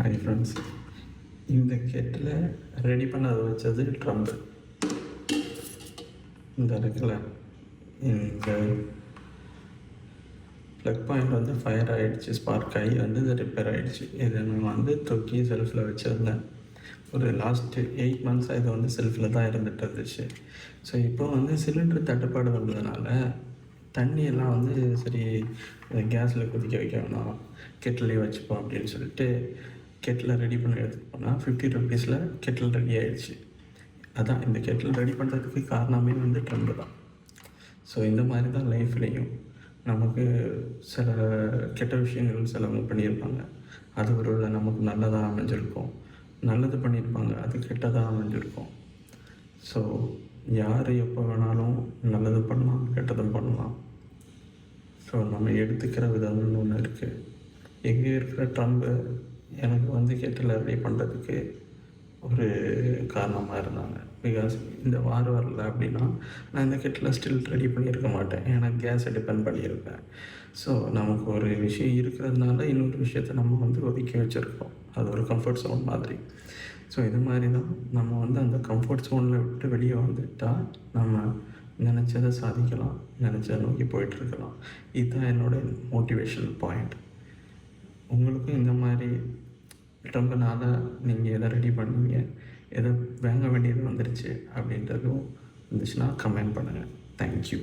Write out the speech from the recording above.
Hi friends, இந்த Kettle ready பண்ணதை வச்சது ட்ரம்ப். இந்த இருக்குல்ல, இந்த ப்ளக் பாயிண்ட் வந்து ஃபயர் ஆகிடுச்சு, ஸ்பார்க் ஆகி வந்து இது ரிப்பேர் ஆகிடுச்சு. இதை நான் வந்து தூக்கி செல்ஃபில் வச்சுருந்தேன். ஒரு லாஸ்ட்டு 8 months இது வந்து செல்ஃபில் தான் இருந்துகிட்டு இருந்துச்சு. ஸோ இப்போ வந்து சிலிண்டர் தட்டுப்பாடு வந்ததுனால தண்ணியெல்லாம் வந்து சரி கேஸில் கொதிக்க வைக்க வேணாம், கெட்டிலே வச்சுப்போம் அப்படின்னு சொல்லிட்டு கெட்டில் ரெடி பண்ணி எடுத்துகிட்டு போனால் 50 rupees கெட்டில் ரெடி ஆகிடுச்சு. அதான் இந்த கெட்டில் ரெடி பண்ணுறதுக்கு காரணமே வந்து ட்ரம்ப் தான். ஸோ இந்த மாதிரி தான் லைஃப்லேயும் நமக்கு சில கெட்ட விஷயங்கள் சிலவங்க பண்ணியிருப்பாங்க, அது ஒரு நமக்கு நல்லதாக அமைஞ்சிருக்கும். நல்லது பண்ணியிருப்பாங்க, அது கெட்டதாக அமைஞ்சிருக்கும். ஸோ யார் எப்போ வேணாலும் நல்லது பண்ணலாம், கெட்டதும் பண்ணலாம். ஸோ நம்ம எடுத்துக்கிற விதம்னு ஒன்று இருக்குது. எங்கே இருக்கிற ட்ரம்ப்பு எனக்கு வந்து கெட்டில் ரெடி பண்ணுறதுக்கு ஒரு காரணமாக இருந்தாங்க. பிகாஸ் இந்த வார் வரல அப்படின்னா நான் இந்த கெட்டில் ஸ்டில் ரெடி பண்ணியிருக்க மாட்டேன். ஏன்னா கேஸை டிபெண்ட் பண்ணியிருப்பேன். ஸோ நமக்கு ஒரு விஷயம் இருக்கிறதுனால இன்னொரு விஷயத்தை நம்ம வந்து ஒதுக்கி வச்சுருக்கோம். அது ஒரு கம்ஃபர்ட் ஜோன் மாதிரி. ஸோ இது மாதிரி தான் நம்ம வந்து அந்த கம்ஃபர்ட் ஜோனில் விட்டு வெளியே வந்துட்டால் நம்ம நினச்சதை சாதிக்கலாம், நினச்சதை நோக்கி போயிட்டுருக்கலாம். இதுதான் என்னோடய மோட்டிவேஷன் பாயிண்ட். உங்களுக்கும் இந்த மாதிரி ட்ரம்புனால நீங்கள் எதை ரெடி பண்ணீங்க, எதை வாங்க வேண்டியது வந்துருச்சு அப்படின்றதும் இருந்துச்சுன்னா கமெண்ட் பண்ணுங்கள். தேங்க்யூ.